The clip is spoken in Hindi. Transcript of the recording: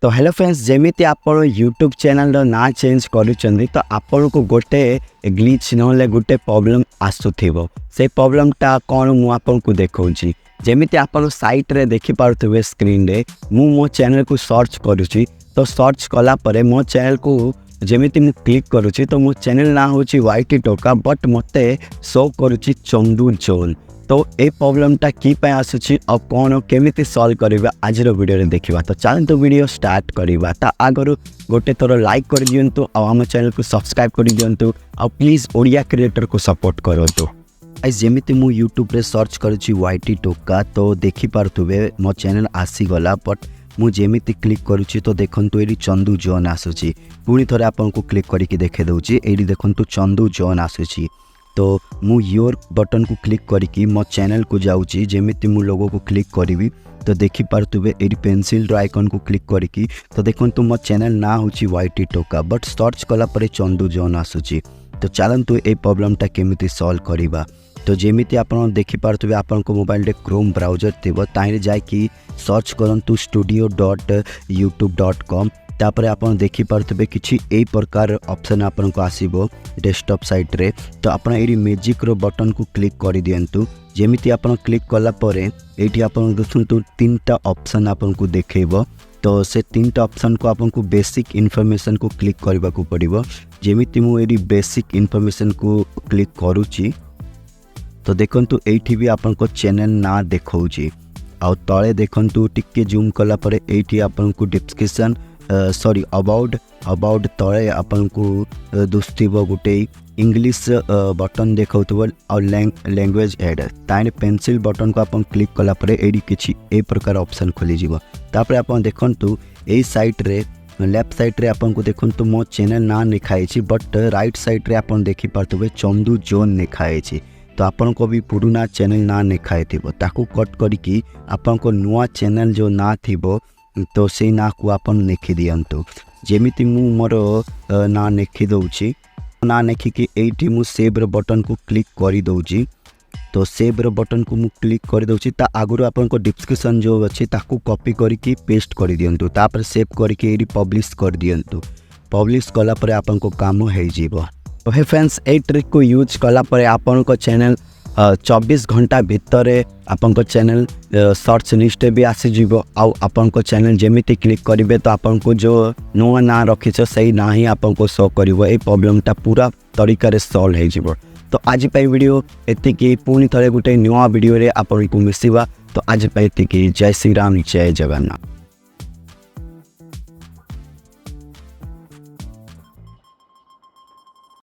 तो हेलो फ्रेंड्स, जमीती आप यूट्यूब चैनल ना चेंज करुँच तो आपन को गोटे ग्लिच ना गोटे प्रॉब्लम आसुथिबो। से प्रॉब्लमटा कौन मु आपन को देखौची। जमीती आपन साइट रे देखि पारुथिबे स्क्रीन रे मु मो चैनल को सर्च करूची। तो सर्च कला परे मो चैनल को जमीती मु क्लिक करूची तो मो चैनल ना होची वाईटी टोका बट मते शो करूची चंदू जोन। तो ये प्रॉब्लमटा की आसुची और कौन केमिति सॉल्व करबा आज वीडियो रे देखिबा। तो चलते वीडियो स्टार्ट करबा। ता आगरु गोटे थोर लाइक कर दियंतु और आम चैनल को सब्सक्राइब कर दियंतु और प्लीज ओडिया क्रिएटर को सपोर्ट करंतु। गाइस जमीती मु यूट्यूब रे सर्च करूची वाईटी टोका तो देखि पारथुबे मो चैनल आसी गला बट मु जेमिति क्लिक करूची तो देखंतु एडी चंदू जोन आसुची। पुणी थोरे आपन को क्लिक करके देखे दउची एडी देखंतु चंदू जोन आसुची। तो मु योर बटन को क्लिक करके मो चैनल को जाऊँगी। जमीती मु लोगो को क्लिक करी तो देखि पारथुबे एडी पेंसिल आइकन को क्लिक करके तो देखंतु मो चैनल ना होची वाईटी टोका बट सर्च कला परे चंदू जोन आसुची। तो चलतु ए प्रॉब्लमटा केमिति सॉल्व करबा। तो जमीती आपन देखि पारथुबे आपन को मोबाइल रे क्रोम ब्राउजर थिबो ताइरे जाय कि सर्च करंतु studio.youtube.com। तापर आपन देखि पारथुबे किछि ए प्रकार ऑप्शन आपन को आसीबो डेस्कटॉप साइट रे। तो आपन एडी मैजिक रो बटन को क्लिक कर दियंतु। जेमिति आपन क्लिक कला परे एठी आपन देखंतु तीनटा ऑप्शन आपन को देखेबो। तो से तीनटा ऑप्शन को आपन को बेसिक इन्फॉर्मेशन को क्लिक करबा को पड़िबो। जेमिति मु एडी बेसिक इन्फॉर्मेशन को क्लिक करूची तो देखंतु एठी भी आपन को चैनल ना देखौची। आ तळे देखंतु टिके जूम कला परे एठी आपन को डिस्क्रिप्शन सॉरी अबाउट तले आपन को दुस्थिबो गोटे इंग्लिश बटन देखाउथबो और लैंग्वेज ऐड ताने पेंसिल बटन को आपन क्लिक कला परे एडी किछि ए प्रकार ऑप्शन खोली जिवो। तापर आपन देखंतु ए साइट रे लेफ्ट साइड रे आपन को देखंतु मो चैनल ना लिखाई छि बट राइट साइड रे आपन देखि पारथबे चंदू जोन लिखाई छि। तो आपन को भी पुराना चैनल ना लिखाई थिबो ताकू कट करके आपन को नुआ चैनल जो ना थिबो तो से ना को आपन लिखि दियंतु। जेमिति मु मोर ना लिखि दउची ना लिखि कि एठी मु सेव रो बटन को क्लिक करि दउची। तो सेव रो बटन को मु क्लिक करि दउची ता आगुरु आपन को डिस्क्रिप्शन जो अछि ताकू कॉपी करके पेस्ट करि दियंतु। तापर सेव करके एडी पब्लिश कर दियंतु। पब्लिश कला परे आपन को काम हे जीवो। तो हे फ्रेंड्स ए ट्रिक को यूज कला परे आपन को चैनल 24 घंटा भितर आपन को चैनल सर्च लिस्ट भी आसी जीवो। आउ आपन को चैनल जेमिति क्लिक करिवे तो आपन को जो नुआ ना रखिछ सही ना ही आपन को शो करिवो। ए प्रॉब्लमटा पूरा तरीका रे सॉल्व हे जीवो। तो आज पई वीडियो एतिकी पुणी थरे गुटे नुआ वीडियो रे आपन को मिसिबा। तो आज पई एतिकी। जय श्री राम, जय जगन्नाथ।